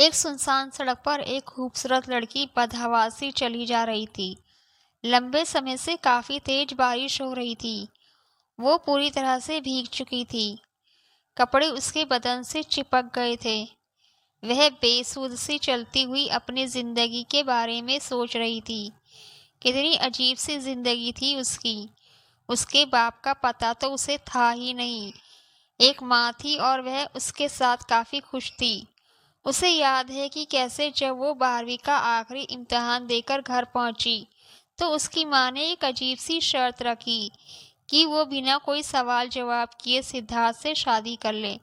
एक सुनसान सड़क पर एक खूबसूरत लड़की बदहवासी चली जा रही थी। लंबे समय से काफी तेज बारिश हो रही थी। वो पूरी तरह से भीग चुकी थी। कपड़े उसके बदन से चिपक गए थे। वह बेसुध सी चलती हुई अपनी जिंदगी के बारे में सोच रही थी। कितनी अजीब सी जिंदगी थी उसकी। उसके बाप का पता तो उसे था ही नहीं। एक माँ थी और वह उसके साथ काफी खुश थी। उसे याद है कि कैसे जब वो 12वीं का आखिरी इम्तिहान देकर घर पहुंची तो उसकी माँ ने एक अजीब सी शर्त रखी कि वो बिना कोई सवाल जवाब किए सिद्धार्थ से शादी कर ले।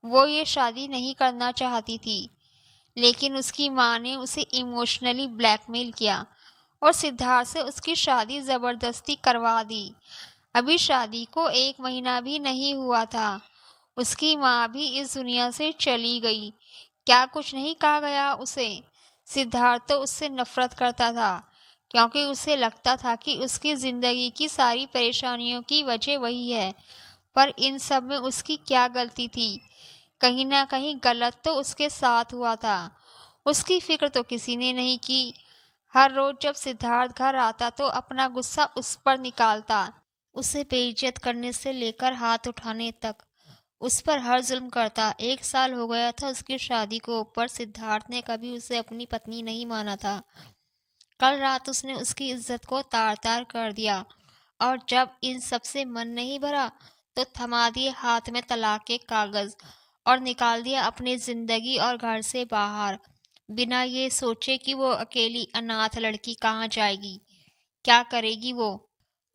वो ये शादी नहीं करना चाहती थी, लेकिन उसकी माँ ने उसे इमोशनली ब्लैकमेल किया और सिद्धार्थ से उसकी शादी जबरदस्ती करवा दी। अभी शादी को 1 महीना भी नहीं हुआ था। उसकी माँ भी इस दुनिया से चली गई। क्या कुछ नहीं कहा गया उसे? सिद्धार्थ तो उससे नफरत करता था, क्योंकि उसे लगता था कि उसकी जिंदगी की सारी परेशानियों की वजह वही है। पर इन सब में उसकी क्या गलती थी? कहीं ना कहीं गलत तो उसके साथ हुआ था। उसकी फिक्र तो किसी ने नहीं की। हर रोज जब सिद्धार्थ घर आता तो अपना गुस्सा उस पर निकालता। उसे बेइज्जत करने से लेकर हाथ उठाने तक उस पर हर जुल्म करता। 1 साल हो गया था उसकी शादी को, पर सिद्धार्थ ने कभी उसे अपनी पत्नी नहीं माना था। कल रात उसने उसकी इज्जत को तार तार कर दिया, और जब इन सब से मन नहीं भरा तो थमा दिए हाथ में तलाक के कागज और निकाल दिया अपनी जिंदगी और घर से बाहर, बिना ये सोचे कि वो अकेली अनाथ लड़की कहाँ जाएगी, क्या करेगी वो।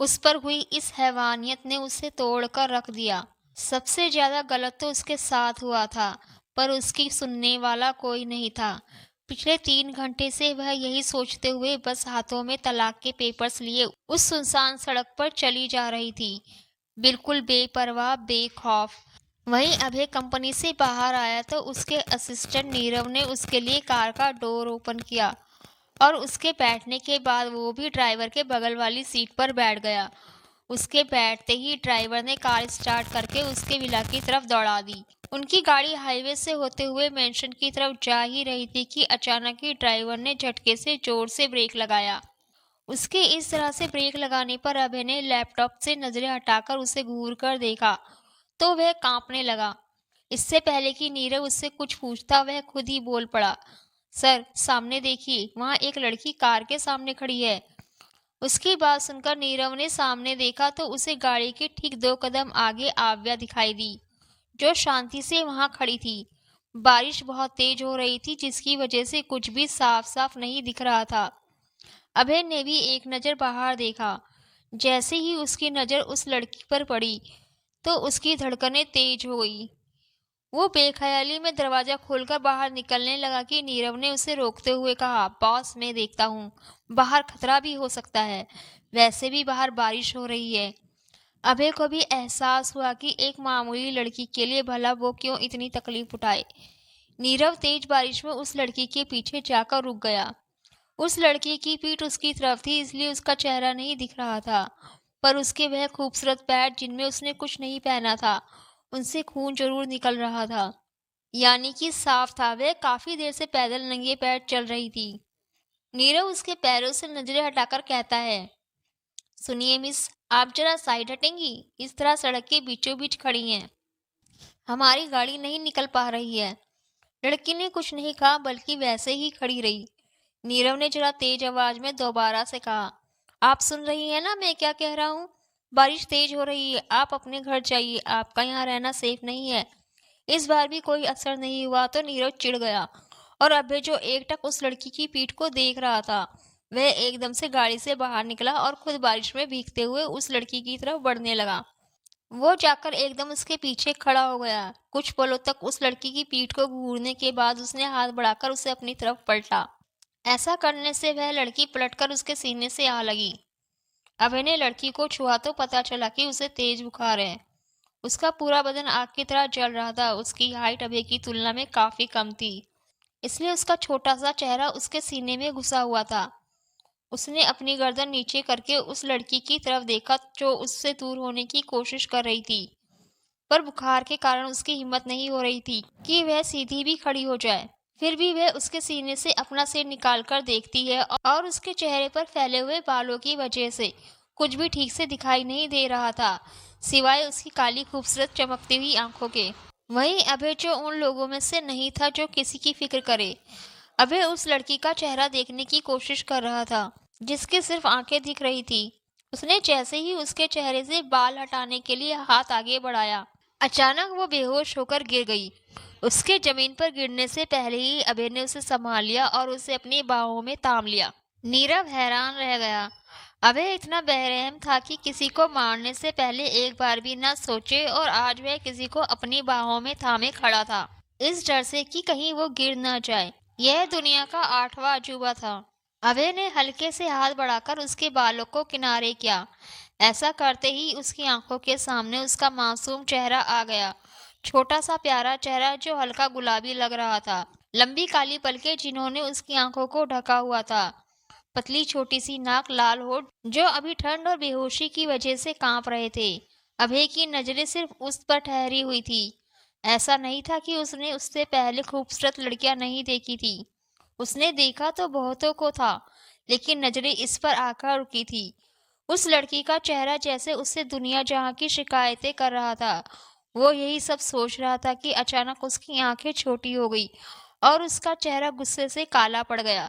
उस पर हुई इस हैवानियत ने उसे तोड़कर रख दिया। सबसे ज्यादा गलत तो उसके साथ हुआ था, पर उसकी सुनने वाला कोई नहीं था। पिछले 3 घंटे से वह यही सोचते हुए बस हाथों में तलाक के पेपर्स लिए उस सुनसान सड़क पर चली जा रही थी, बिल्कुल बेपरवाह बेखौफ। वहीं अभय कंपनी से बाहर आया तो उसके असिस्टेंट नीरव ने उसके लिए कार का डोर ओपन किया और उसके बैठने के बाद वो भी ड्राइवर के बगल वाली सीट पर बैठ गया। उसके बैठते ही ड्राइवर ने कार स्टार्ट करके उसके विला की तरफ दौड़ा दी। उनकी गाड़ी हाईवे से होते हुए मेंशन की तरफ जा ही रही थी कि अचानक ही ड्राइवर ने झटके से जोर से ब्रेक लगाया। उसके इस तरह से ब्रेक लगाने पर अभय ने लैपटॉप से नजरें हटाकर उसे घूर कर देखा तो वह कांपने लगा। इससे पहले कि नीरव उससे कुछ पूछता वह खुद ही बोल पड़ा, सर सामने देखिए, वहाँ एक लड़की कार के सामने खड़ी है। उसकी बात सुनकर नीरव ने सामने देखा तो उसे गाड़ी के ठीक 2 कदम आगे आव्या दिखाई दी, जो शांति से वहां खड़ी थी। बारिश बहुत तेज हो रही थी, जिसकी वजह से कुछ भी साफ साफ नहीं दिख रहा था। अभय ने भी एक नजर बाहर देखा। जैसे ही उसकी नजर उस लड़की पर पड़ी तो उसकी धड़कनें तेज हो गई। वो बेख्याली में दरवाजा खोलकर बाहर निकलने लगा कि नीरव ने उसे रोकते हुए कहा, बॉस मैं देखता हूँ, बाहर खतरा भी हो सकता है, वैसे भी बाहर बारिश हो रही है। अभय को भी एहसास हुआ कि एक मामूली लड़की के लिए भला वो क्यों इतनी तकलीफ उठाए। नीरव तेज बारिश में उस लड़की के पीछे जाकर रुक गया। उस लड़की की पीठ उसकी तरफ थी, इसलिए उसका चेहरा नहीं दिख रहा था, पर उसके वह खूबसूरत पैर जिनमें उसने कुछ नहीं पहना था, उनसे खून जरूर निकल रहा था। यानी कि साफ था वह काफी देर से पैदल नंगे पैर चल रही थी। नीरव उसके पैरों से नजरें हटाकर कहता है, सुनिए मिस, आप जरा साइड हटेंगी, इस तरह सड़क के बीचों बीच खड़ी हैं, हमारी गाड़ी नहीं निकल पा रही है। लड़की ने कुछ नहीं कहा, बल्कि वैसे ही खड़ी रही। नीरव ने जरा तेज आवाज में दोबारा से कहा, आप सुन रही हैं ना मैं क्या कह रहा हूँ? बारिश तेज हो रही है, आप अपने घर जाइए, आपका यहाँ रहना सेफ नहीं है। इस बार भी कोई असर नहीं हुआ तो नीरव चिढ़ गया, और अभय जो एकटक उस लड़की की पीठ को देख रहा था, वह एकदम से गाड़ी से बाहर निकला और खुद बारिश में भीगते हुए उस लड़की की तरफ बढ़ने लगा। वो जाकर एकदम उसके पीछे खड़ा हो गया। कुछ पलों तक उस लड़की की पीठ को घूरने के बाद उसने हाथ बढ़ाकर उसे अपनी तरफ पलटा। ऐसा करने से वह लड़की पलटकर उसके सीने से आ लगी। अभय ने लड़की को छुआ तो पता चला कि उसे तेज बुखार है। उसका पूरा बदन आग की तरह जल रहा था। उसकी हाइट अभय की तुलना में काफी कम थी, इसलिए उसका छोटा सा चेहरा उसके सीने में घुसा हुआ था। उसने अपनी गर्दन नीचे करके उस लड़की की तरफ देखा जो उससे दूर होने की कोशिश कर रही थी, पर बुखार के कारण उसकी हिम्मत नहीं हो रही थी कि वह सीधी भी खड़ी हो जाए। फिर भी वह उसके सीने से अपना सिर निकालकर देखती है और उसके चेहरे पर फैले हुए बालों की वजह से कुछ भी ठीक से दिखाई नहीं दे रहा था, सिवाय उसकी काली खूबसूरत चमकती हुई आंखों के। वहीं अभय, जो उन लोगों में से नहीं था जो किसी की फिक्र करे, अभय उस लड़की का चेहरा देखने की कोशिश कर रहा था जिसकी सिर्फ आंखें दिख रही थी। उसने जैसे ही उसके चेहरे से बाल हटाने के लिए हाथ आगे बढ़ाया, अचानक वो बेहोश होकर गिर गई। उसके जमीन पर गिरने से पहले ही अभय ने उसे संभाल लिया और उसे अपनी बाहों में थाम लिया। नीरव हैरान रह गया। अभय इतना बेरहम था कि किसी को मारने से पहले एक बार भी न सोचे, और आज वह किसी को अपनी बाहों में थामे खड़ा था, इस डर से कि कहीं वो गिर न जाए। यह दुनिया का 8वां अजूबा था। अभय ने हल्के से हाथ बढ़ाकर उसके बालों को किनारे किया। ऐसा करते ही उसकी आंखों के सामने उसका मासूम चेहरा आ गया। छोटा सा प्यारा चेहरा जो हल्का गुलाबी लग रहा था। लंबी काली पलकें जिन्होंने उसकी आंखों को ढका हुआ था। पतली छोटी सी नाक, लाल होठ जो अभी ठंड और बेहोशी की वजह से कांप रहे थे। अभय की नजरें सिर्फ उस पर ठहरी हुई थी। ऐसा नहीं था कि उसने उससे पहले खूबसूरत लड़कियां नहीं देखी थी। उसने देखा तो बहुतों को था, लेकिन नजरें इस पर आकर रुकी थी। उस लड़की का चेहरा जैसे उससे दुनिया जहां की शिकायतें कर रहा था। वो यही सब सोच रहा था कि अचानक उसकी आंखें छोटी हो गई और उसका चेहरा गुस्से से काला पड़ गया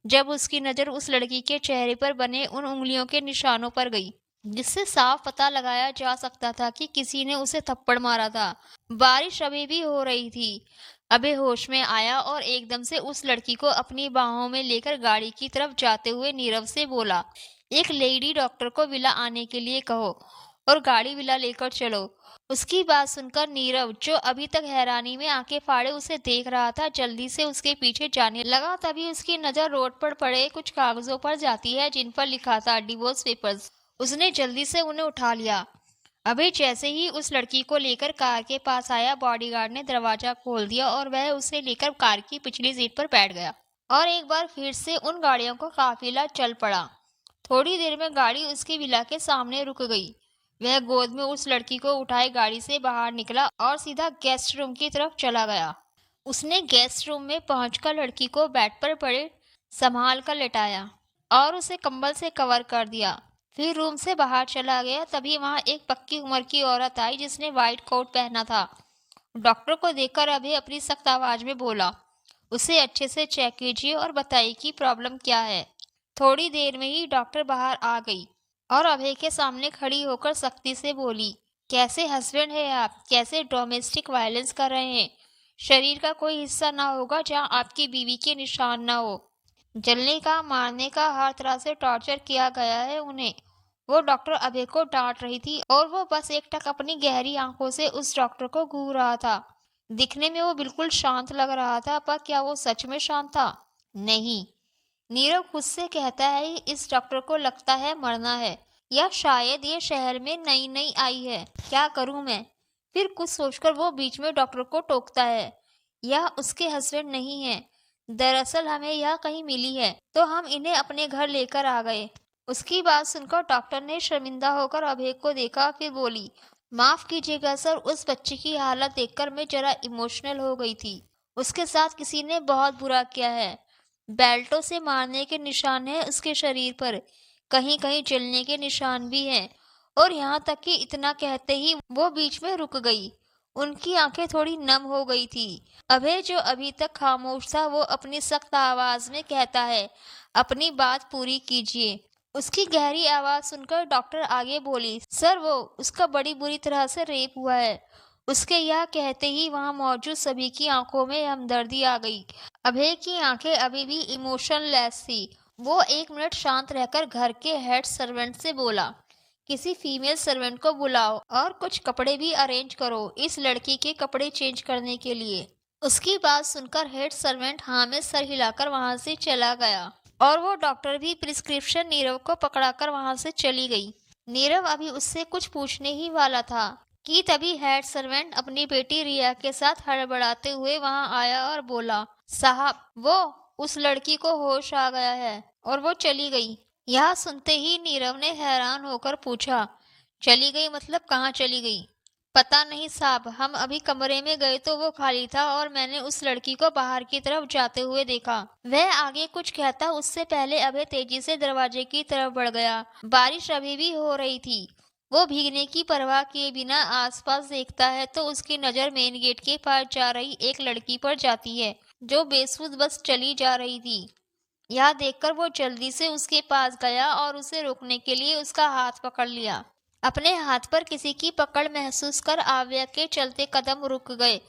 जब उसकी नज़र उस लड़की के चेहरे पर बने उन उंगलियों के निशानों पर गई, जिससे साफ पता लगाया जा सकता था कि किसी ने उसे थप्पड़ मारा था। बारिश अभी भी हो रही थी। अबे होश में आया और एकदम से उस लड़की को अपनी बाहों में लेकर गाड़ी की तरफ जाते हुए नीरव से बोला, एक लेडी डॉक्टर को विला आने के लिए कहो और गाड़ी विला लेकर चलो। उसकी बात सुनकर नीरव, जो अभी तक हैरानी में आंखें फाड़े उसे देख रहा था, जल्दी से उसके पीछे जाने लगा। तभी उसकी नजर रोड पर पड़े कुछ कागजों पर जाती है जिन पर लिखा था डिवोर्स पेपर्स। उसने जल्दी से उन्हें उठा लिया। अभी जैसे ही उस लड़की को लेकर कार के पास आया, बॉडीगार्ड ने दरवाजा खोल दिया और वह उसे लेकर कार की पिछली सीट पर बैठ गया और एक बार फिर से उन गाड़ियों का काफिला चल पड़ा। थोड़ी देर में गाड़ी उसकी विला के सामने रुक गई। वह गोद में उस लड़की को उठाए गाड़ी से बाहर निकला और सीधा गेस्ट रूम की तरफ चला गया। उसने गेस्ट रूम में पहुंचकर लड़की को बेड पर पड़े संभाल कर लेटाया और उसे कंबल से कवर कर दिया। फिर रूम से बाहर चला गया। तभी वहां एक पक्की उम्र की औरत आई जिसने व्हाइट कोट पहना था। डॉक्टर को देखकर अभी अपनी सख्त आवाज में बोला, उसे अच्छे से चेक कीजिए और बताइए कि प्रॉब्लम क्या है। थोड़ी देर में ही डॉक्टर बाहर आ गई और अभय के सामने खड़ी होकर सख्ती से बोली, कैसे हस्बैंड है आप? कैसे डोमेस्टिक वायलेंस कर रहे हैं? शरीर का कोई हिस्सा ना होगा जहां आपकी बीवी के निशान ना हो। जलने का, मारने का, हर तरह से टॉर्चर किया गया है उन्हें। वो डॉक्टर अभय को डांट रही थी और वो बस एकटक अपनी गहरी आंखों से उस डॉक्टर को घूर रहा था। दिखने में वो बिल्कुल शांत लग रहा था, पर क्या वो सच में शांत था? नहीं। नीरव खुद से कहता है इस डॉक्टर को लगता है मरना है, या शायद ये शहर में नई नई आई है। क्या करूं मैं? फिर कुछ सोचकर वो बीच में डॉक्टर को टोकता है, यह उसके हस्बैंड नहीं है। दरअसल हमें यह कहीं मिली है तो हम इन्हें अपने घर लेकर आ गए। उसकी बात सुनकर डॉक्टर ने शर्मिंदा होकर अभय को देखा, फिर बोली, माफ कीजिएगा सर, उस बच्चे की हालत देखकर मैं जरा इमोशनल हो गई थी। उसके साथ किसी ने बहुत बुरा किया है। बेल्टों से मारने के निशान हैं उसके शरीर पर, कहीं कहीं जलने के निशान भी हैं। और यहाँ तक कि इतना कहते ही वो बीच में रुक गई। उनकी आंखें थोड़ी नम हो गई थी। अभय, जो अभी तक खामोश था, वो अपनी सख्त आवाज में कहता है, अपनी बात पूरी कीजिए। उसकी गहरी आवाज सुनकर डॉक्टर आगे बोली, सर वो उसका बड़ी बुरी तरह से रेप हुआ है। उसके यह कहते ही वहां मौजूद सभी की आंखों में हमदर्दी आ गई। अभय की आंखें अभी भी इमोशनलेस थी। वो 1 मिनट शांत रहकर घर के हेड सर्वेंट से बोला, किसी फीमेल सर्वेंट को बुलाओ और कुछ कपड़े भी अरेंज करो इस लड़की के कपड़े चेंज करने के लिए। उसकी बात सुनकर हेड सर्वेंट हाँ में सर हिलाकर वहां से चला गया और वो डॉक्टर भी प्रिस्क्रिप्शन नीरव को पकड़ाकर वहां से चली गई। नीरव अभी उससे कुछ पूछने ही वाला था कि तभी हेड सर्वेंट अपनी बेटी रिया के साथ हड़बड़ाते हुए वहां आया और बोला, साहब वो उस लड़की को होश आ गया है और वो चली गई। यह सुनते ही नीरव ने हैरान होकर पूछा, चली गई मतलब कहाँ चली गई? पता नहीं साहब, हम अभी कमरे में गए तो वो खाली था और मैंने उस लड़की को बाहर की तरफ जाते हुए देखा। वह आगे कुछ कहता उससे पहले अभय तेजी से दरवाजे की तरफ बढ़ गया। बारिश अभी भी हो रही थी। वो भीगने की परवाह किए बिना आसपास देखता है तो उसकी नजर मेन गेट के पास जा रही एक लड़की पर जाती है, जो बेसुध बस चली जा रही थी। यह देखकर वो जल्दी से उसके पास गया और उसे रोकने के लिए उसका हाथ पकड़ लिया। अपने हाथ पर किसी की पकड़ महसूस कर आव्या के चलते कदम रुक गए।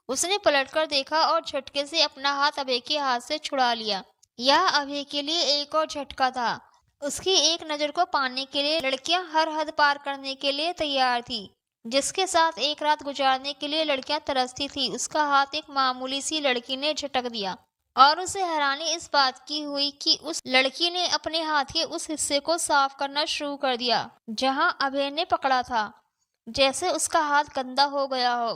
उसने पलटकर देखा और झटके से अपना हाथ अभय के हाथ से छुड़ा लिया। यह अभय के लिए एक और झटका था। उसकी एक नजर को पाने के लिए लड़कियां हर हद पार करने के लिए तैयार थी। जिसके साथ एक रात गुजारने के लिए लड़कियां तरसती थी, उसका हाथ एक मामूली सी लड़की ने झटक दिया। और उसे हैरानी इस बात की हुई कि उस लड़की ने अपने हाथ के उस हिस्से को साफ करना शुरू कर दिया जहां अभय ने पकड़ा था, जैसे उसका हाथ गंदा हो गया हो।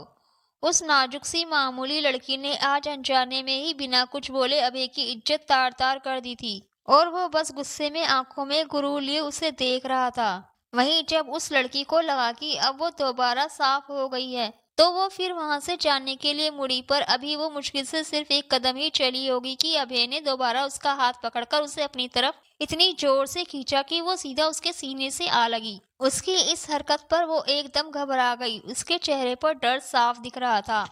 उस नाजुक सी मामूली लड़की ने आज अनजाने में ही बिना कुछ बोले अभय की इज्जत तार तार कर दी थी और वो बस गुस्से में आंखों में गुरूर लिए उसे देख रहा था। वहीं जब उस लड़की को लगा कि अब वो दोबारा साफ हो गई है तो वो फिर वहां से जाने के लिए मुड़ी, पर अभी वो मुश्किल से सिर्फ एक कदम ही चली होगी कि अभय ने दोबारा उसका हाथ पकड़कर उसे अपनी तरफ इतनी जोर से खींचा कि वो सीधा उसके सीने से आ लगी। उसकी इस हरकत पर वो एकदम घबरा गई। उसके चेहरे पर डर साफ दिख रहा था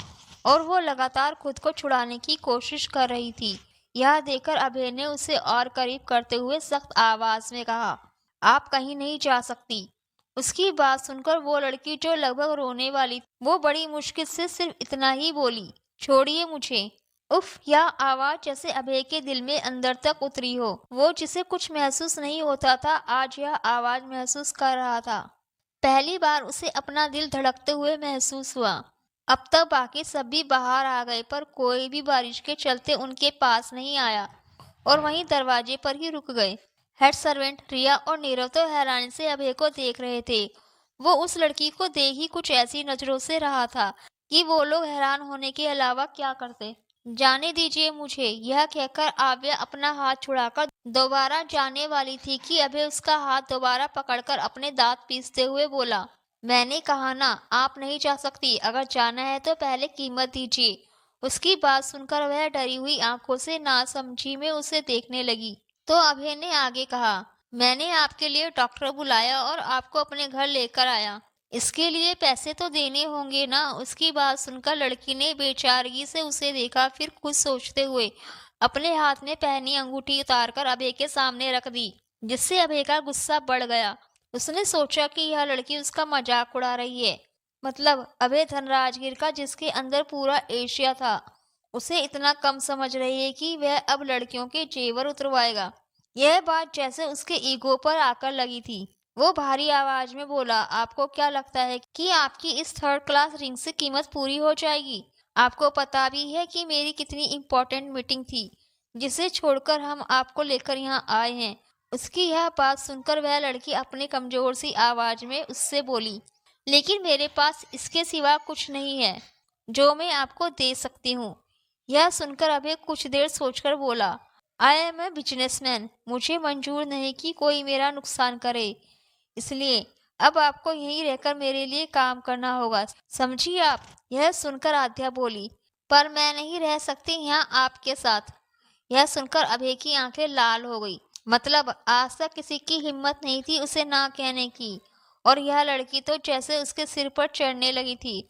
और वो लगातार खुद को छुड़ाने की कोशिश कर रही थी। यह देखकर अभय ने उसे और करीब करते हुए सख्त आवाज में कहा, आप कहीं नहीं जा सकती। उसकी बात सुनकर वो लड़की जो लगभग रोने वाली, वो बड़ी मुश्किल से सिर्फ इतना ही बोली, छोड़िए मुझे। उफ, यह आवाज जैसे अभय के दिल में अंदर तक उतरी हो। वो जिसे कुछ महसूस नहीं होता था, आज यह आवाज महसूस कर रहा था। पहली बार उसे अपना दिल धड़कते हुए महसूस हुआ। अब तक बाकी सब भी बाहर आ गए पर कोई भी बारिश के चलते उनके पास नहीं आया और वहीं दरवाजे पर ही रुक गए। हेड सर्वेंट रिया और नीरव तो हैरानी से अभय को देख रहे थे। वो उस लड़की को देख ही कुछ ऐसी नजरों से रहा था कि वो लोग हैरान होने के अलावा क्या करते। जाने दीजिए मुझे, यह कहकर आव्या अपना हाथ छुड़ाकर दोबारा जाने वाली थी कि अभय उसका हाथ दोबारा पकड़कर अपने दांत पीसते हुए बोला, मैंने कहा ना, आप नहीं जा सकती। अगर जाना है तो पहले कीमत दीजिए। उसकी बात सुनकर वह डरी हुई आंखों से नासमझी में उसे देखने लगी। तो अभय ने आगे कहा, मैंने आपके लिए डॉक्टर बुलाया और आपको अपने घर लेकर आया। इसके लिए पैसे तो देने होंगे ना। उसकी बात सुनकर लड़की ने बेचारगी से उसे देखा, फिर कुछ सोचते हुए अपने हाथ में पहनी अंगूठी उतारकर अभय के सामने रख दी, जिससे अभय का गुस्सा बढ़ गया। उसने सोचा कि यह लड़की उसका मजाक उड़ा रही है। मतलब अभय धनराजगीर का, जिसके अंदर पूरा एशिया था, उसे इतना कम समझ रही है कि वह अब लड़कियों के जेवर उतरवाएगा। यह बात जैसे उसके ईगो पर आकर लगी थी। वो भारी आवाज में बोला, आपको क्या लगता है कि आपकी इस थर्ड क्लास रिंग से कीमत पूरी हो जाएगी? आपको पता भी है कि मेरी कितनी इम्पोर्टेंट मीटिंग थी, जिसे छोड़कर हम आपको लेकर यहाँ आए हैं। उसकी यह बात सुनकर वह लड़की अपनी कमजोर सी आवाज में उससे बोली, लेकिन मेरे पास इसके सिवा कुछ नहीं है जो मैं आपको दे सकती हूँ। यह सुनकर अभय कुछ देर सोचकर बोला, आई एम ए बिजनेसमैन। मुझे मंजूर नहीं कि कोई मेरा नुकसान करे, इसलिए अब आपको यहीं रहकर मेरे लिए काम करना होगा, समझिए आप। यह सुनकर आध्या बोली, पर मैं नहीं रह सकती यहाँ आपके साथ। यह सुनकर अभय की आंखें लाल हो गई। मतलब आज तक किसी की हिम्मत नहीं थी उसे ना कहने की, और यह लड़की तो जैसे उसके सिर पर चढ़ने लगी थी।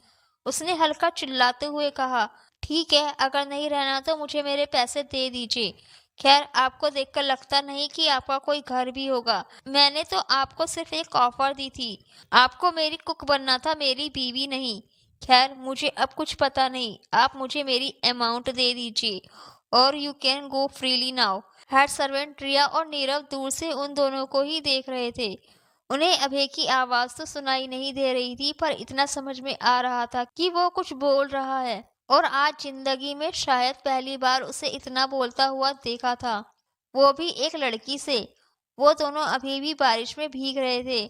उसने हल्का चिल्लाते हुए कहा, ठीक है, अगर नहीं रहना तो मुझे मेरे पैसे दे दीजिए। खैर, आपको देखकर लगता नहीं कि आपका कोई घर भी होगा। मैंने तो आपको सिर्फ एक ऑफर दी थी। आपको मेरी कुक बनना था, मेरी बीवी नहीं। खैर, मुझे अब कुछ पता नहीं। आप मुझे मेरी अमाउंट दे दीजिए और you can go freely now. Head servant Riya और नीरव दूर से उन दोनों को ही देख रहे थे। उन्हें अभय की आवाज तो सुनाई नहीं दे रही थी, पर इतना समझ में आ रहा था कि वो कुछ बोल रहा है, और आज जिंदगी में शायद पहली बार उसे इतना बोलता हुआ देखा था, वो भी एक लड़की से। वो दोनों अभी भी बारिश में भीग रहे थे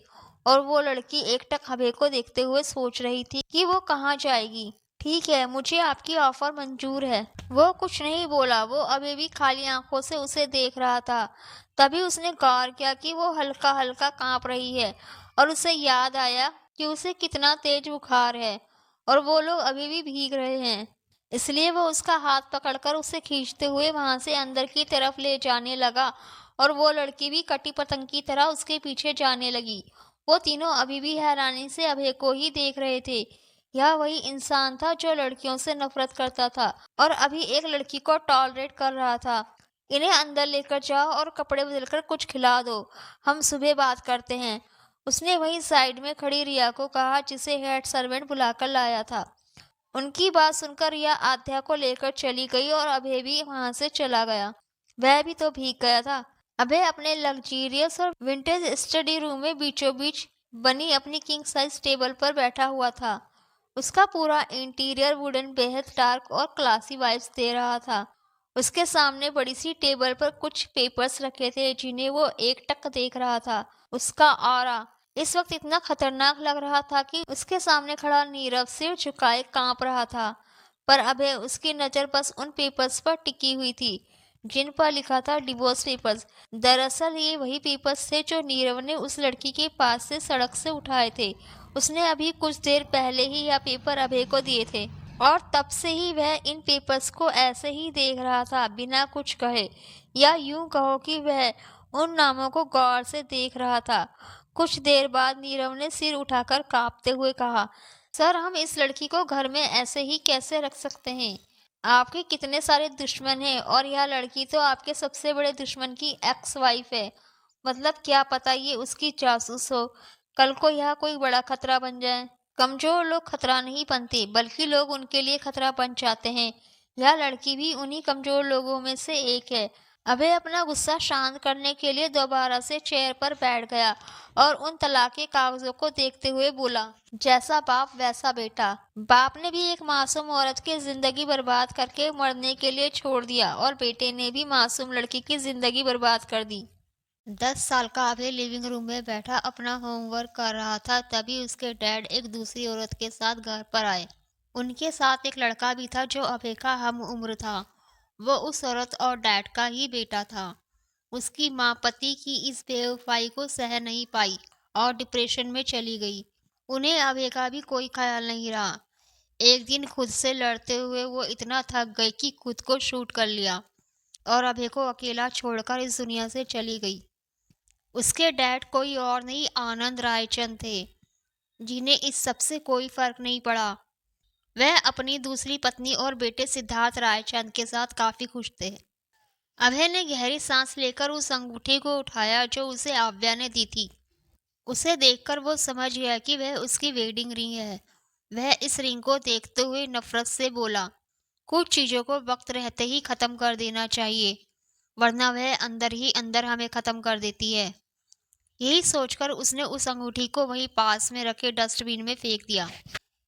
और वो लड़की एकटक अभय को देखते हुए सोच रही थी कि वो कहाँ जाएगी। ठीक है, मुझे आपकी ऑफर मंजूर है। वो कुछ नहीं बोला। वो अभी भी खाली आंखों से उसे देख रहा था। तभी उसने गौर किया कि वो हल्का हल्का कांप रही है और उसे याद आया कि उसे कितना तेज बुखार है और वो लोग अभी भी भीग रहे हैं। इसलिए वो उसका हाथ पकड़कर उसे खींचते हुए वहां से अंदर की तरफ ले जाने लगा और वो लड़की भी कटी पतंग की तरह उसके पीछे जाने लगी। वो तीनों अभी भी हैरानी से अभय को ही देख रहे थे। यह वही इंसान था जो लड़कियों से नफरत करता था और अभी एक लड़की को टॉलरेट कर रहा था। इन्हें अंदर लेकर जाओ और कपड़े बदलकर कुछ खिला दो, हम सुबह बात करते हैं, उसने वहीं साइड में खड़ी रिया को कहा जिसे हेड सर्वेंट बुलाकर लाया था। उनकी बात सुनकर रिया आध्या को लेकर चली गई और अभय भी वहां से चला गया। वह भी तो भीग गया था। अभय अपने लग्जीरियस और विंटेज स्टडी रूम में बीचों बीच बनी अपनी किंग साइज टेबल पर बैठा हुआ था। उसका पूरा इंटीरियर वुडन बेहद डार्क और क्लासी वाइब्स दे रहा था। उसके सामने बड़ी सी टेबल पर कुछ पेपर्स रखे थे जिन्हें वो एकटक देख रहा था। उसका ऑरा इस वक्त इतना खतरनाक लग रहा था कि उसके सामने खड़ा नीरव सिर झुकाए कांप रहा था। पर अभय उसकी नजर बस उन पेपर्स पर टिकी हुई थी जिन पर लिखा था डिवोर्स पेपर्स। दरअसल ये वही पेपर्स थे जो नीरव ने उस लड़की के पास से सड़क से उठाए थे। उसने अभी कुछ देर पहले ही यह पेपर अभय को दिए थे और तब से ही वह इन पेपर्स को ऐसे ही देख रहा था बिना कुछ कहे, या यूं कहो कि वह उन नामों को गौर से देख रहा था। कुछ देर बाद नीरव ने सिर उठाकर कांपते हुए कहा, सर हम इस लड़की को घर में ऐसे ही कैसे रख सकते हैं? आपके कितने सारे दुश्मन हैं और यह लड़की तो आपके सबसे बड़े दुश्मन की एक्स वाइफ है। मतलब क्या पता ये उसकी जासूस हो, कल को यह कोई बड़ा खतरा बन जाए। कमजोर लोग खतरा नहीं बनते बल्कि लोग उनके लिए खतरा बन जाते हैं। यह लड़की भी उन्हीं कमजोर लोगों में से एक है। अभय अपना गुस्सा शांत करने के लिए दोबारा से चेयर पर बैठ गया और उन तलाक के कागजों को देखते हुए बोला, जैसा बाप वैसा बेटा। बाप ने भी एक मासूम औरत की जिंदगी बर्बाद करके मरने के लिए छोड़ दिया और बेटे ने भी मासूम लड़की की जिंदगी बर्बाद कर दी। 10 साल का अभय लिविंग रूम में बैठा अपना होमवर्क कर रहा था तभी उसके डैड एक दूसरी औरत के साथ घर पर आए। उनके साथ एक लड़का भी था जो अभय का हम उम्र था। वो उस औरत और डैड का ही बेटा था। उसकी माँ पति की इस बेवफाई को सह नहीं पाई और डिप्रेशन में चली गई। उन्हें अभय का भी कोई ख्याल नहीं रहा। एक दिन खुद से लड़ते हुए वो इतना थक गई कि खुद को शूट कर लिया और अभय को अकेला छोड़कर इस दुनिया से चली गई। उसके डैड कोई और नहीं आनंद रायचंद थे, जिन्हें इस सब से कोई फर्क नहीं पड़ा। वह अपनी दूसरी पत्नी और बेटे सिद्धार्थ रायचंद के साथ काफी खुश थे। अभय ने गहरी सांस लेकर उस अंगूठी को उठाया जो उसे आव्या ने दी थी। उसे देखकर वो समझ गया कि वह उसकी वेडिंग रिंग है। वह इस रिंग को देखते हुए नफरत से बोला, कुछ चीजों को वक्त रहते ही खत्म कर देना चाहिए, वरना वह अंदर ही अंदर हमें खत्म कर देती है। यही सोचकर उसने उस अंगूठी को वहीं पास में रखे डस्टबिन में फेंक दिया।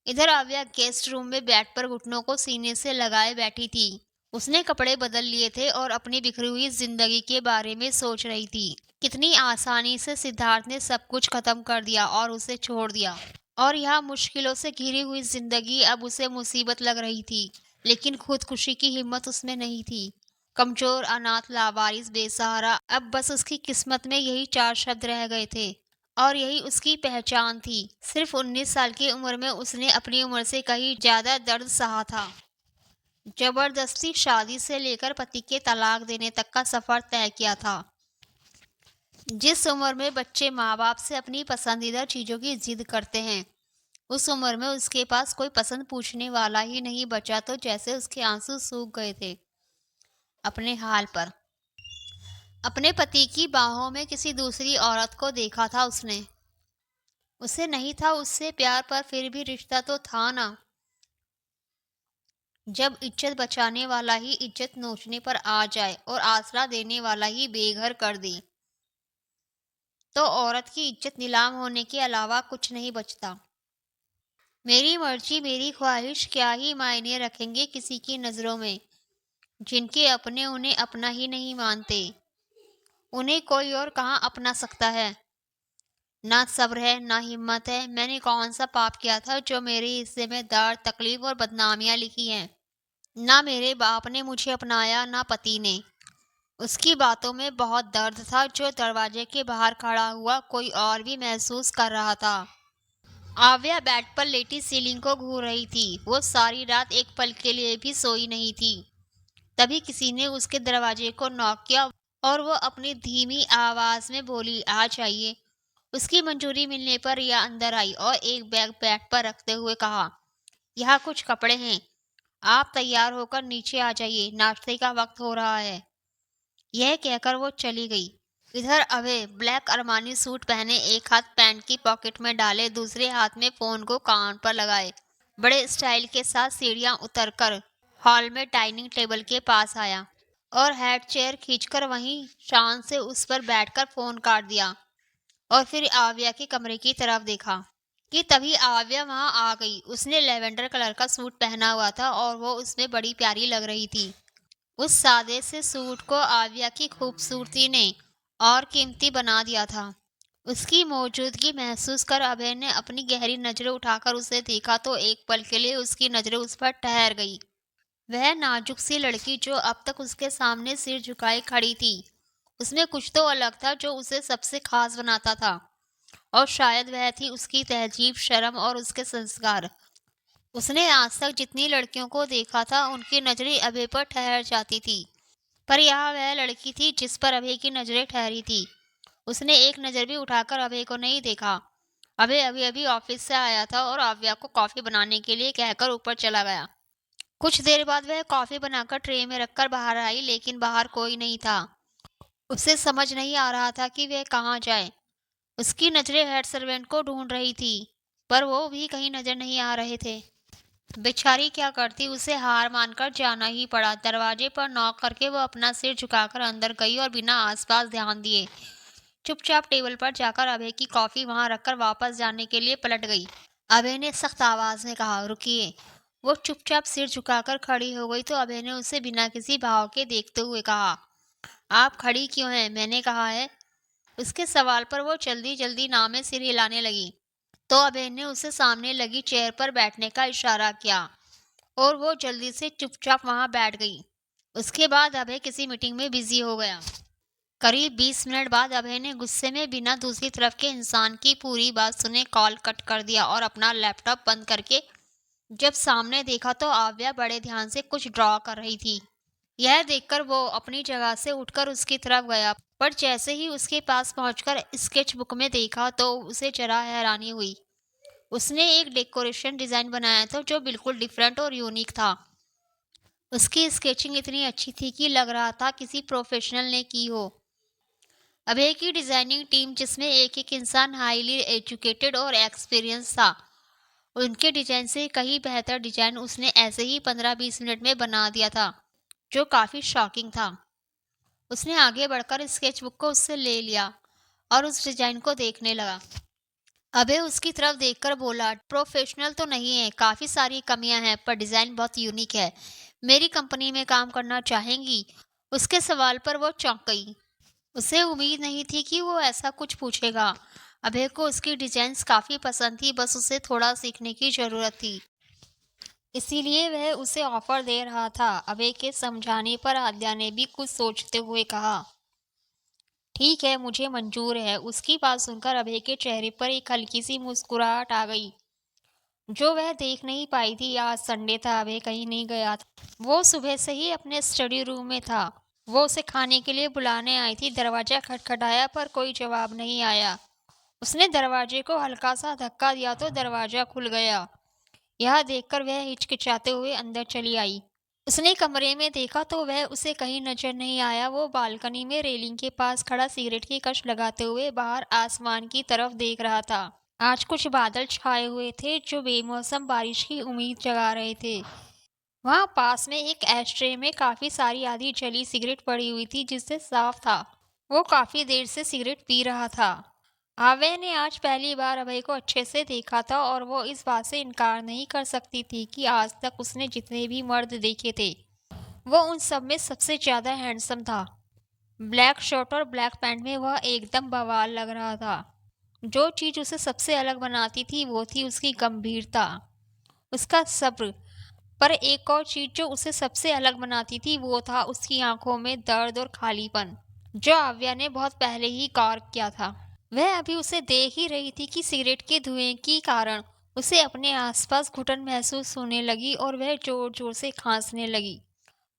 इधर आव्या गेस्ट रूम में बेड पर घुटनों को सीने से लगाए बैठी थी। उसने कपड़े बदल लिए थे और अपनी बिखरी हुई जिंदगी के बारे में सोच रही थी। कितनी आसानी से सिद्धार्थ ने सब कुछ खत्म कर दिया और उसे छोड़ दिया, और यह मुश्किलों से घिरी हुई जिंदगी अब उसे मुसीबत लग रही थी। लेकिन खुदकुशी की हिम्मत उसमें नहीं थी। कमजोर, अनाथ, लावारिस, बेसहारा, अब बस उसकी किस्मत में यही 4 शब्द रह गए थे और यही उसकी पहचान थी। सिर्फ 19 साल की उम्र में उसने अपनी उम्र से कहीं ज्यादा दर्द सहा था। जबरदस्ती शादी से लेकर पति के तलाक देने तक का सफर तय किया था। जिस उम्र में बच्चे माँ बाप से अपनी पसंदीदा चीजों की जिद करते हैं, उस उम्र में उसके पास कोई पसंद पूछने वाला ही नहीं बचा, तो जैसे उसके आंसू सूख गए थे अपने हाल पर। अपने पति की बाहों में किसी दूसरी औरत को देखा था उसने। उसे नहीं था उससे प्यार, पर फिर भी रिश्ता तो था ना। जब इज्जत बचाने वाला ही इज्जत नोचने पर आ जाए और आसरा देने वाला ही बेघर कर दे, तो औरत की इज्जत नीलाम होने के अलावा कुछ नहीं बचता। मेरी मर्जी मेरी ख्वाहिश क्या ही मायने रखेंगे किसी की नजरों में, जिनके अपने उन्हें अपना ही नहीं मानते। उन्हें कोई और कहाँ अपना सकता है? ना सब्र है ना हिम्मत है। मैंने कौन सा पाप किया था जो मेरे हिस्से में दर्द, तकलीफ और बदनामियां लिखी हैं? ना मेरे बाप ने मुझे अपनाया ना पति ने। उसकी बातों में बहुत दर्द था जो दरवाजे के बाहर खड़ा हुआ कोई और भी महसूस कर रहा था। आव्या बेड पर लेटी सीलिंग को घूर रही थी। वो सारी रात एक पल के लिए भी सोई नहीं थी। तभी किसी ने उसके दरवाजे को नॉक किया और वो अपनी धीमी आवाज में बोली, आ जाइए। उसकी मंजूरी मिलने पर रिया अंदर आई और एक बैग बेड पर रखते हुए कहा, यहाँ कुछ कपड़े हैं, आप तैयार होकर नीचे आ जाइए, नाश्ते का वक्त हो रहा है। यह कहकर वो चली गई। इधर अभय ब्लैक अरमानी सूट पहने, एक हाथ पैंट की पॉकेट में डाले, दूसरे हाथ में फोन को कान पर लगाए, बड़े स्टाइल के साथ सीढ़ियां उतरकर हॉल में डाइनिंग टेबल के पास आया और हेड चेयर खींचकर वहीं शान से उस पर बैठकर फोन काट दिया और फिर आव्या के कमरे की तरफ देखा कि तभी आव्या वहां आ गई। उसने लेवेंडर कलर का सूट पहना हुआ था और वो उसमें बड़ी प्यारी लग रही थी। उस सादे से सूट को आव्या की खूबसूरती ने और कीमती बना दिया था। उसकी मौजूदगी महसूस कर अभय ने अपनी गहरी नजरें उठाकर उसे देखा तो एक पल के लिए उसकी नजरें उस पर ठहर गई। वह नाजुक सी लड़की जो अब तक उसके सामने सिर झुकाए खड़ी थी, उसमें कुछ तो अलग था जो उसे सबसे खास बनाता था, और शायद वह थी उसकी तहजीब, शर्म और उसके संस्कार। उसने आज तक जितनी लड़कियों को देखा था उनकी नजरें अभय पर ठहर जाती थी, पर यहाँ वह लड़की थी जिस पर अभय की नजरें ठहरी थी। उसने एक नजर भी उठाकर अभय को नहीं देखा। अभय अभी अभी ऑफिस से आया था और आव्या को कॉफी बनाने के लिए कहकर ऊपर चला गया। कुछ देर बाद वह कॉफी बनाकर ट्रे में रखकर बाहर आई, लेकिन बाहर कोई नहीं था। उसे समझ नहीं आ रहा था कि वह कहाँ जाए। उसकी नजरें हेड सर्वेंट को ढूंढ रही थी, पर वो भी कहीं नजर नहीं आ रहे थे। बेचारी क्या करती, उसे हार मानकर जाना ही पड़ा। दरवाजे पर नॉक करके वो अपना सिर झुकाकर अंदर गई और बिना आसपास ध्यान दिए चुपचाप टेबल पर जाकर अभय की कॉफी वहां रखकर वापस जाने के लिए पलट गई। अभय ने सख्त आवाज में कहा, रुकिए। वो चुपचाप सिर झुकाकर खड़ी हो गई तो अभय ने उसे बिना किसी भाव के देखते हुए कहा, आप खड़ी क्यों हैं, मैंने कहा है। उसके सवाल पर वो जल्दी जल्दी नाव में सिर हिलाने लगी तो अभय ने उसे सामने लगी चेयर पर बैठने का इशारा किया और वो जल्दी से चुपचाप वहां बैठ गई। उसके बाद अभय किसी मीटिंग में बिजी हो गया। करीब 20 मिनट बाद अभय ने गुस्से में बिना दूसरी तरफ के इंसान की पूरी बात सुने कॉल कट कर दिया और अपना लैपटॉप बंद करके जब सामने देखा तो आव्या बड़े ध्यान से कुछ ड्रॉ कर रही थी। यह देखकर वो अपनी जगह से उठकर उसकी तरफ गया, पर जैसे ही उसके पास पहुंचकर स्केच बुक में देखा तो उसे जरा हैरानी हुई। उसने एक डेकोरेशन डिजाइन बनाया था जो बिल्कुल डिफरेंट और यूनिक था। उसकी स्केचिंग इतनी अच्छी थी कि लग रहा था किसी प्रोफेशनल ने की हो। अभय की डिजाइनिंग टीम, जिसमें एक एक इंसान हाईली एजुकेटेड और एक्सपीरियंस था, उनके डिजाइन से कहीं बेहतर डिजाइन उसने ऐसे ही 15-20 मिनट में बना दिया था, जो काफी शॉकिंग था। उसने आगे बढ़कर स्केच बुक को उससे ले लिया और उस डिजाइन को देखने लगा। अबे उसकी तरफ देखकर बोला, प्रोफेशनल तो नहीं है, काफी सारी कमियां हैं, पर डिजाइन बहुत यूनिक है। मेरी कंपनी में काम करना चाहेंगी? उसके सवाल पर वो चौंक गई। उसे उम्मीद नहीं थी कि वो ऐसा कुछ पूछेगा। अभय को उसकी डिजाइन्स काफी पसंद थी, बस उसे थोड़ा सीखने की जरूरत थी, इसीलिए वह उसे ऑफर दे रहा था। अभय के समझाने पर आद्या ने भी कुछ सोचते हुए कहा, ठीक है, मुझे मंजूर है। उसकी बात सुनकर अभय के चेहरे पर एक हल्की सी मुस्कुराहट आ गई, जो वह देख नहीं पाई थी। आज संडे था, अभय कहीं नहीं गया था। वो सुबह से ही अपने स्टडी रूम में था। वो उसे खाने के लिए बुलाने आई थी। दरवाजा खटखटाया पर कोई जवाब नहीं आया। उसने दरवाजे को हल्का सा धक्का दिया तो दरवाजा खुल गया। यह देखकर वह हिचकिचाते हुए अंदर चली आई। उसने कमरे में देखा तो वह उसे कहीं नजर नहीं आया। वो बालकनी में रेलिंग के पास खड़ा सिगरेट की कश लगाते हुए बाहर आसमान की तरफ देख रहा था। आज कुछ बादल छाए हुए थे जो बेमौसम बारिश की उम्मीद जगा रहे थे। वहां पास में एक एस्ट्रे में काफी सारी आधी जली सिगरेट पड़ी हुई थी, जिससे साफ था वो काफी देर से सिगरेट पी रहा था। आवे ने आज पहली बार अभय को अच्छे से देखा था और वो इस बात से इनकार नहीं कर सकती थी कि आज तक उसने जितने भी मर्द देखे थे, वो उन सब में सबसे ज्यादा हैंडसम था। ब्लैक शर्ट और ब्लैक पैंट में वह एकदम बवाल लग रहा था। जो चीज उसे सबसे अलग बनाती थी वो थी उसकी गंभीरता, उसका सब्र। पर एक और चीज जो उसे सबसे अलग बनाती थी वो था उसकी आंखों में दर्द और खालीपन, जो आव्या ने बहुत पहले ही गौर किया था। वह अभी उसे देख ही रही थी कि सिगरेट के धुएं के कारण उसे अपने आसपास घुटन महसूस होने लगी और वह जोर जोर से खांसने लगी।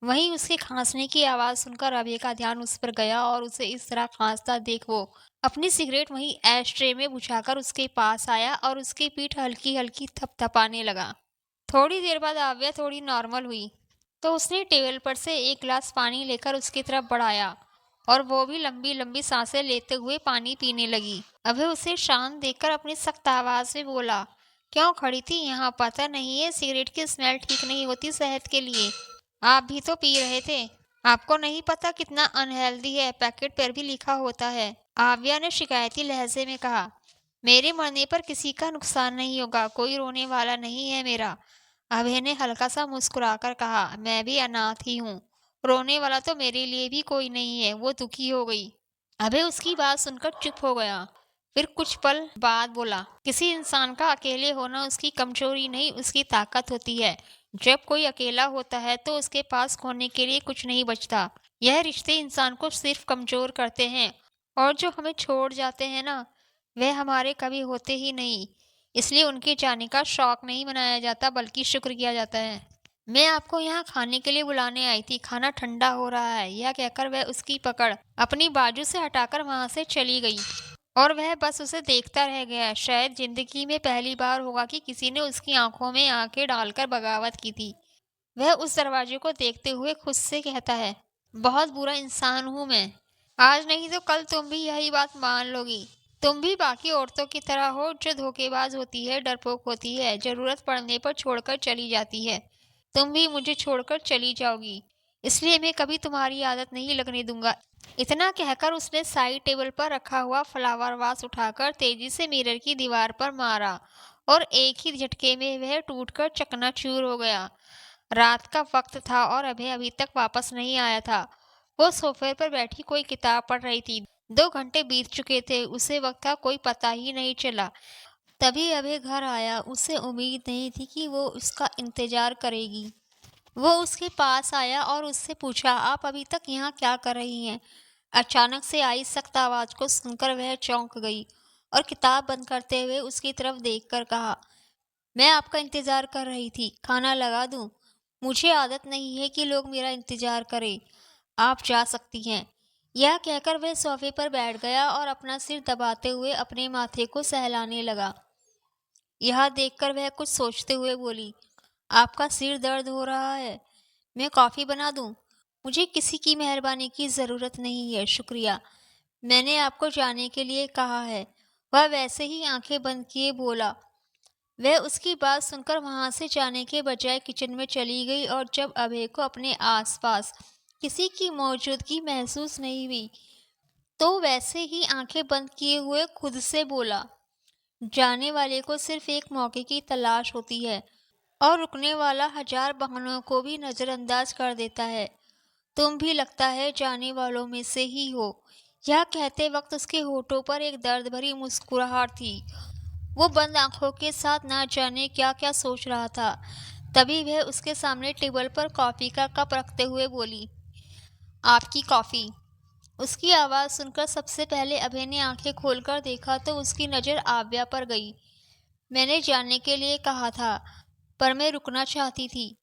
वहीं उसके खांसने की आवाज़ सुनकर अभय का ध्यान उस पर गया और उसे इस तरह खांसता देख वो अपनी सिगरेट वहीं एश-ट्रे में बुझाकर उसके पास आया और उसकी पीठ हल्की-हल्की थपथपाने लगा। थोड़ी देर बाद आव्या थोड़ी नॉर्मल हुई, तो उसने टेबल पर से एक गिलास पानी लेकर उसकी तरफ बढ़ाया और वो भी लंबी-लंबी सांसें लेते हुए पानी पीने लगी। अभय उसे शांत देखकर अपनी सख्त आवाज़ में बोला, "क्यों खड़ी थी यहाँ? पता नहीं है सिगरेट की स्मेल ठीक नहीं होती सेहत के लिए। आप भी तो पी रहे थे। आपको नहीं पता कितना अनहेल्दी है, पैकेट पर भी लिखा होता है।" आव्या ने शिकायती लहजे में कहा, "मेरे मरने पर किसी का नुकसान नहीं होगा, कोई रोने वाला नहीं है मेरा।" अभय ने हल्का सा मुस्कुराकर कहा, "मैं भी अनाथ ही हूँ। रोने वाला तो मेरे लिए भी कोई नहीं है।" वो दुखी हो गई। अभय उसकी बात सुनकर चुप हो गया। फिर कुछ पल बाद बोला, "किसी इंसान का अकेले होना उसकी कमजोरी नहीं, उसकी ताकत होती है। जब कोई अकेला होता है तो उसके पास खोने के लिए कुछ नहीं बचता। यह रिश्ते इंसान को सिर्फ कमजोर करते हैं और जो हमें छोड़ जाते हैं ना, वह हमारे कभी होते ही नहीं। इसलिए उनके जाने का शौक नहीं मनाया जाता बल्कि शुक्र किया जाता है। मैं आपको यहाँ खाने के लिए बुलाने आई थी, खाना ठंडा हो रहा है।" यह कहकर वह उसकी पकड़ अपनी बाजू से हटाकर वहां से चली गई और वह बस उसे देखता रह गया। शायद जिंदगी में पहली बार होगा कि किसी ने उसकी आंखों में आंखें डालकर बगावत की थी। वह उस दरवाजे को देखते हुए खुद से कहता है, "बहुत बुरा इंसान हूं मैं। आज नहीं तो कल तुम भी यही बात मान लोगी। तुम भी बाकी औरतों की तरह हो जो धोखेबाज होती है, डरपोक होती है, जरूरत पड़ने पर छोड़कर चली जाती है। तुम भी मुझे छोड़कर चली जाओगी, इसलिए मैं कभी तुम्हारी आदत नहीं लगने दूंगा।" इतना कहकर उसने साइड टेबल पर रखा हुआ फ्लावर वास उठाकर तेजी से मिरर की दीवार पर मारा और एक ही झटके में वह टूटकर चकनाचूर हो गया। रात का वक्त था और अभय अभी तक वापस नहीं आया था। वो सोफे पर बैठी कोई किताब पढ़ रही थी। 2 घंटे बीत चुके थे, उसे वक्त का कोई पता ही नहीं चला। तभी अभय घर आया। उसे उम्मीद नहीं थी कि वो उसका इंतजार करेगी। वो उसके पास आया और उससे पूछा, "आप अभी तक यहाँ क्या कर रही हैं?" अचानक से आई सख्त आवाज को सुनकर वह चौंक गई और किताब बंद करते हुए उसकी तरफ देखकर कहा, "मैं आपका इंतजार कर रही थी, खाना लगा दूं?" "मुझे आदत नहीं है कि लोग मेरा इंतजार करें, आप जा सकती हैं।" यह कहकर वह सोफे पर बैठ गया और अपना सिर दबाते हुए अपने माथे को सहलाने लगा। यह देखकर वह कुछ सोचते हुए बोली, "आपका सिर दर्द हो रहा है? मैं कॉफ़ी बना दूं?" "मुझे किसी की मेहरबानी की ज़रूरत नहीं है, शुक्रिया। मैंने आपको जाने के लिए कहा है।" वह वैसे ही आंखें बंद किए बोला। वह उसकी बात सुनकर वहां से जाने के बजाय किचन में चली गई और जब अभय को अपने आसपास किसी की मौजूदगी महसूस नहीं हुई, तो वैसे ही आंखें बंद किए हुए खुद से बोला, "जाने वाले को सिर्फ एक मौके की तलाश होती है और रुकने वाला हजार बहानों को भी नजरअंदाज कर देता है। तुम भी लगता है जाने वालों में से ही हो।" यह कहते वक्त उसके होठों पर एक दर्द भरी मुस्कुराहट थी। वो बंद आंखों के साथ ना जाने क्या क्या सोच रहा था। तभी वह उसके सामने टेबल पर कॉफी का कप रखते हुए बोली, "आपकी कॉफी।" उसकी आवाज़ सुनकर सबसे पहले अभय ने आंखें खोलकर देखा तो उसकी नज़र आव्या पर गई। "मैंने जानने के लिए कहा था, पर मैं रुकना चाहती थी।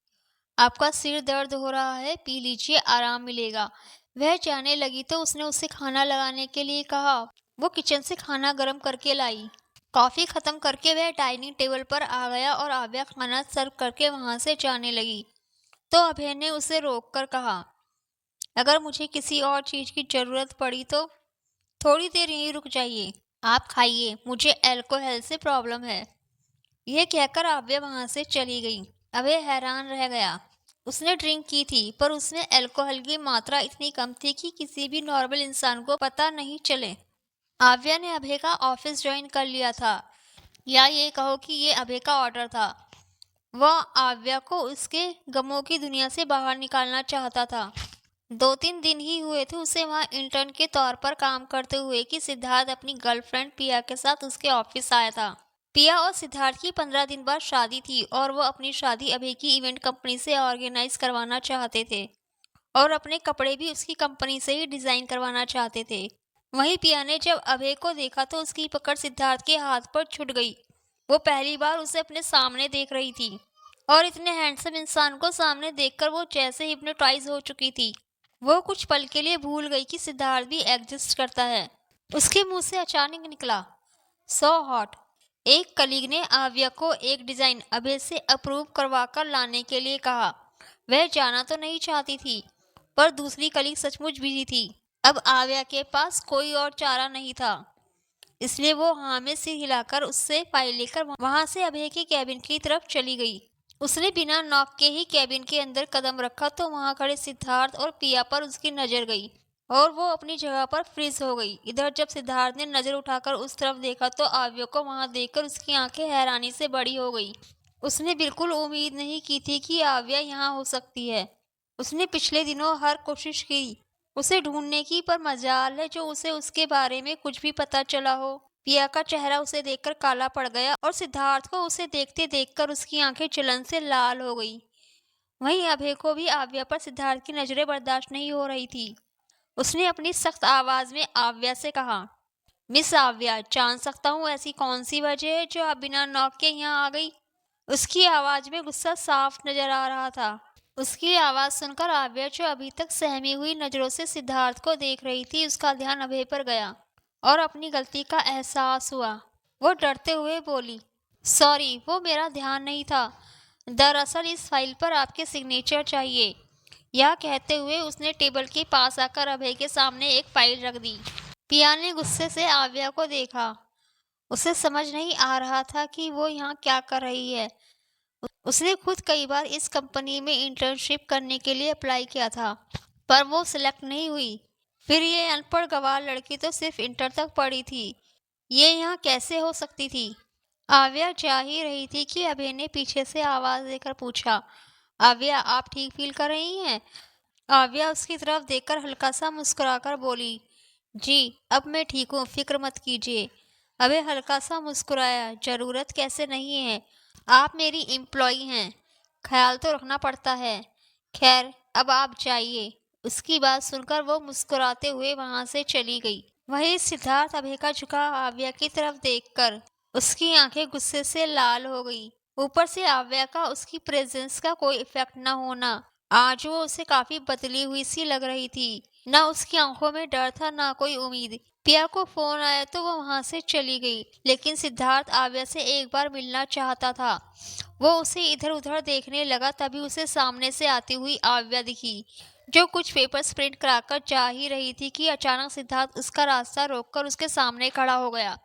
आपका सिर दर्द हो रहा है, पी लीजिए, आराम मिलेगा।" वह जाने लगी तो उसने उसे खाना लगाने के लिए कहा। वो किचन से खाना गर्म करके लाई। कॉफी खत्म करके वह डाइनिंग टेबल पर आ गया और आव्या खाना सर्व करके वहां से जाने लगी तो अभय ने उसे रोककर कहा, "अगर मुझे किसी और चीज की जरूरत पड़ी तो थोड़ी देर यहीं रुक जाइए। आप खाइए, मुझे अल्कोहल से प्रॉब्लम है।" यह कहकर आव्या वहां से चली गई। अभय हैरान रह गया। उसने ड्रिंक की थी पर उसमें अल्कोहल की मात्रा इतनी कम थी कि किसी भी नॉर्मल इंसान को पता नहीं चले। आव्या ने अभय का ऑफिस ज्वाइन कर लिया था, या ये कहो कि ये अभय का ऑर्डर था। वह आव्या को उसके गमों की दुनिया से बाहर निकालना चाहता था। 2-3 दिन ही हुए थे उसे वहां इंटर्न के तौर पर काम करते हुए कि सिद्धार्थ अपनी गर्लफ्रेंड पिया के साथ उसके ऑफिस आया था। पिया और सिद्धार्थ की 15 दिन बाद शादी थी और वो अपनी शादी अभय की इवेंट कंपनी से ऑर्गेनाइज करवाना चाहते थे और अपने कपड़े भी उसकी कंपनी से ही डिजाइन करवाना चाहते थे। वहीं पिया ने जब अभय को देखा तो उसकी पकड़ सिद्धार्थ के हाथ पर छूट गई वो पहली बार उसे अपने सामने देख रही थी और इतने हैंडसम इंसान को सामने देखकर वो जैसे हिप्नोटाइज हो चुकी थी। वो कुछ पल के लिए भूल गई कि सिद्धार्थ भी एग्जिस्ट करता है। उसके मुंह से अचानक निकला, सो हॉट। एक कलीग ने आव्या को एक डिजाइन अभय से अप्रूव करवा कर लाने के लिए कहा। वह जाना तो नहीं चाहती थी, पर दूसरी कलीग सचमुच बिजी थी। अब आव्या के पास कोई और चारा नहीं था, इसलिए वो हाँ में सिर हिलाकर उससे फाइल लेकर वहां से अभय के कैबिन की तरफ चली गई। उसने बिना नॉक के ही कैबिन के अंदर कदम रखा तो वहां खड़े सिद्धार्थ और पिया पर उसकी नजर गई और वो अपनी जगह पर फ्रीज हो गई। इधर जब सिद्धार्थ ने नजर उठाकर उस तरफ देखा तो आव्या को वहां देखकर उसकी आंखें हैरानी से बड़ी हो गई। उसने बिल्कुल उम्मीद नहीं की थी कि आव्या यहाँ हो सकती है। उसने पिछले दिनों हर कोशिश की उसे ढूंढने की, पर मजाल है जो उसे उसके बारे में कुछ भी पता चला हो। पिया का चेहरा उसे देखकर काला पड़ गया और सिद्धार्थ को उसे देखते देखकर उसकी आंखें जलन से लाल हो गई। वहीं अभय को भी आव्या पर सिद्धार्थ की नजरें बर्दाश्त नहीं हो रही थी। उसने अपनी सख्त आवाज में आव्या से कहा, मिस आव्या, जान सकता हूँ ऐसी कौन सी वजह है जो आप बिना नॉक के यहाँ आ गई? उसकी आवाज में गुस्सा साफ नजर आ रहा था। उसकी आवाज सुनकर आव्या, जो अभी तक सहमी हुई नजरों से सिद्धार्थ को देख रही थी, उसका ध्यान अभय पर गया और अपनी गलती का एहसास हुआ। वो डरते हुए बोली, सॉरी, वो मेरा ध्यान नहीं था। दरअसल इस फाइल पर आपके सिग्नेचर चाहिए। यह कहते हुए उसने टेबल के पास आकर अभय के सामने एक फाइल रख दी। पिया ने गुस्से से आव्या को देखा। उसे समझ नहीं आ रहा था कि वो यहाँ क्या कर रही है। उसने खुद कई बार इस कंपनी में इंटर्नशिप करने के लिए अप्लाई किया था, पर वो सिलेक्ट नहीं हुई। फिर ये अनपढ़ गवार लड़की तो सिर्फ इंटर तक पढ़ी थी, ये यहाँ कैसे हो सकती थी? आव्या जा ही रही थी कि अभय ने पीछे से आवाज देकर पूछा, आव्या, आप ठीक फील कर रही हैं? आव्या उसकी तरफ देखकर हल्का सा मुस्कुराकर बोली, जी, अब मैं ठीक हूँ, फिक्र मत कीजिए। अबे हल्का सा मुस्कुराया, जरूरत कैसे नहीं है, आप मेरी एम्प्लॉई हैं, ख्याल तो रखना पड़ता है। खैर, अब आप जाइए। उसकी बात सुनकर वो मुस्कुराते हुए वहां से चली गई। वहीं सिद्धार्थ अभय का झुका आव्या की तरफ देखकर उसकी आंखें गुस्से से लाल हो गई। ऊपर से आव्या का उसकी प्रेजेंस का कोई इफेक्ट न होना, आज वो उसे काफी बदली हुई सी लग रही थी। ना उसकी आंखों में डर था, ना कोई उम्मीद। पिया को फोन आया तो वो वहां से चली गई, लेकिन सिद्धार्थ आव्या से एक बार मिलना चाहता था। वो उसे इधर उधर देखने लगा, तभी उसे सामने से आती हुई आव्या दिखी, जो कुछ पेपर्स प्रिंट कराकर जा ही रही थी कि अचानक सिद्धार्थ उसका रास्ता रोककर उसके सामने खड़ा हो गया।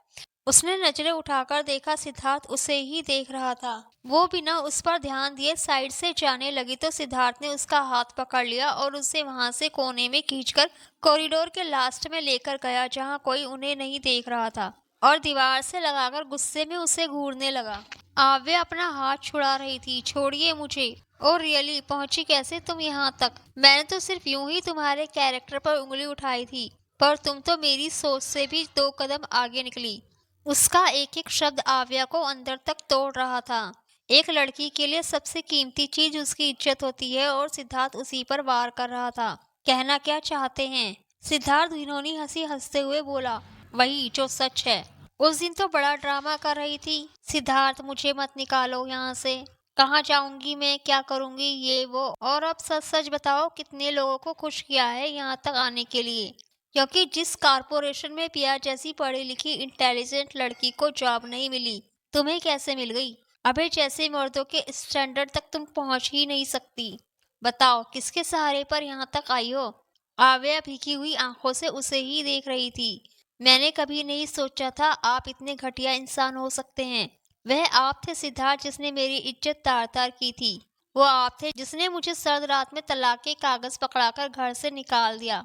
उसने नजरें उठाकर देखा, सिद्धार्थ उसे ही देख रहा था। वो बिना उस पर ध्यान दिए साइड से जाने लगी तो सिद्धार्थ ने उसका हाथ पकड़ लिया और उसे वहां से कोने में खींचकर कॉरिडोर के लास्ट में लेकर गया, जहां कोई उन्हें नहीं देख रहा था, और दीवार से लगाकर गुस्से में उसे घूरने लगा। आव्या अपना हाथ छुड़ा रही थी, छोड़िए मुझे। और रियली, पहुंची कैसे तुम यहाँ तक? मैंने तो सिर्फ यूं ही तुम्हारे कैरेक्टर पर उंगली उठाई थी, पर तुम तो मेरी सोच से भी 2 कदम आगे निकली। उसका एक एक शब्द आव्या को अंदर तक तोड़ रहा था। एक लड़की के लिए सबसे कीमती चीज उसकी इज्जत होती है और सिद्धार्थ उसी पर वार कर रहा था। कहना क्या चाहते हैं? सिद्धार्थ घिनौनी हंसी हंसते हुए बोला, वही जो सच है। उस दिन तो बड़ा ड्रामा कर रही थी। सिद्धार्थ, मुझे मत निकालो यहाँ से। कहाँ जाऊंगी मैं, क्या करूंगी, ये वो। और अब सच सच बताओ, कितने लोगों को खुश किया है यहाँ तक आने के लिए? क्योंकि जिस कारपोरेशन में पिया जैसी पढ़ी लिखी इंटेलिजेंट लड़की को जॉब नहीं मिली, तुम्हें कैसे मिल गई? अबे जैसे मर्दों के स्टैंडर्ड तक तुम पहुंच ही नहीं सकती। बताओ, किसके सहारे पर यहाँ तक आई हो? आव्या भीगी हुई आंखों से उसे ही देख रही थी। मैंने कभी नहीं सोचा था आप इतने घटिया इंसान हो सकते हैं। वह आप थे सिद्धार्थ, जिसने मेरी इज्जत तार तार की थी। वो आप थे जिसने मुझे सर्द रात में तलाक के कागज पकड़ाकर घर से निकाल दिया,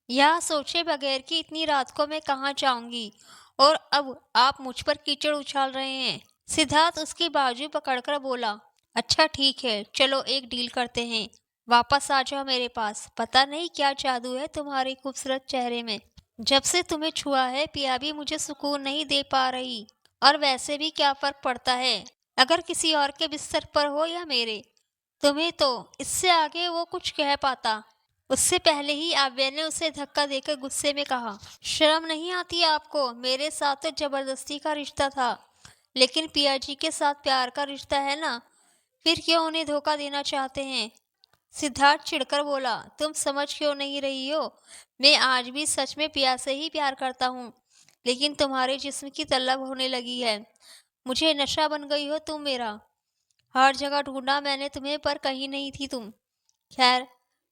यह सोचे बगैर कि इतनी रात को मैं कहाँ जाऊंगी। और अब आप मुझ पर कीचड़ उछाल रहे हैं। सिद्धार्थ उसकी बाजू पकड़कर बोला, अच्छा ठीक है, चलो एक डील करते हैं। वापस आ जाओ मेरे पास। पता नहीं क्या जादू है तुम्हारे खूबसूरत चेहरे में। जब से तुम्हें छुआ है, पिया भी मुझे सुकून नहीं दे पा रही। और वैसे भी क्या फर्क पड़ता है अगर किसी और के बिस्तर पर हो या मेरे? तुम्हें तो इससे आगे वो कुछ कह पाता। उससे पहले ही आव्या ने उसे धक्का देकर गुस्से में कहा, शर्म नहीं आती आपको? मेरे साथ तो जबरदस्ती का रिश्ता था, लेकिन पिया जी के साथ प्यार का रिश्ता है ना, फिर क्यों उन्हें धोखा देना चाहते हैं? सिद्धार्थ चिढ़कर बोला, तुम समझ क्यों नहीं रही हो? मैं आज भी सच में पिया से ही प्यार करता हूँ, लेकिन तुम्हारे जिस्म की तलब होने लगी है। मुझे नशा बन गई हो तुम मेरा। हर जगह ढूंढा मैंने तुम्हें, पर कहीं नहीं थी तुम। खैर,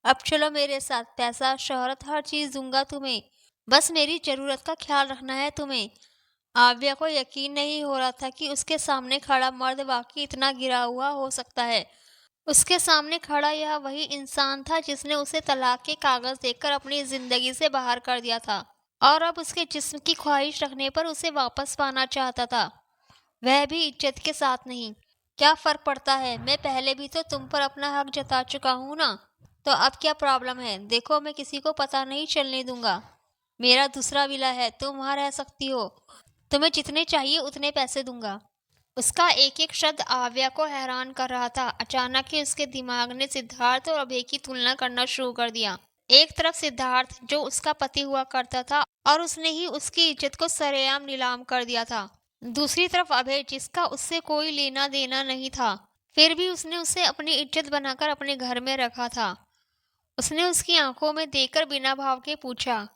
अब चलो मेरे साथ, पैसा शोहरत हर चीज दूंगा तुम्हें, बस मेरी जरूरत का ख्याल रखना है तुम्हें। आव्या को यकीन नहीं हो रहा था कि उसके सामने खड़ा मर्द वाकई इतना गिरा हुआ हो सकता है। उसके सामने खड़ा यह वही इंसान था जिसने उसे तलाक के कागज देकर अपनी जिंदगी से बाहर कर दिया था, और अब उसके जिस्म की ख्वाहिश रखने पर उसे वापस पाना चाहता था, वह भी इज्जत के साथ नहीं। क्या फर्क पड़ता है, मैं पहले भी तो तुम पर अपना हक जता चुका हूं ना, तो अब क्या प्रॉब्लम है? देखो, मैं किसी को पता नहीं चलने दूंगा। मेरा दूसरा विला है, तुम वहां रह सकती हो। तुम्हें जितने चाहिए उतने पैसे दूंगा। उसका एक एक शब्द आव्या को हैरान कर रहा था। अचानक ही उसके दिमाग ने सिद्धार्थ और अभय की तुलना करना शुरू कर दिया। एक तरफ सिद्धार्थ जो उसका पति हुआ करता था और उसने ही उसकी इज्जत को सरेआम नीलाम कर दिया था, दूसरी तरफ अभय जिसका उससे कोई लेना देना नहीं था, फिर भी उसने उसे अपनी इज्जत बनाकर अपने घर में रखा था। उसने उसकी आंखों में देखकर बिना भाव के पूछा,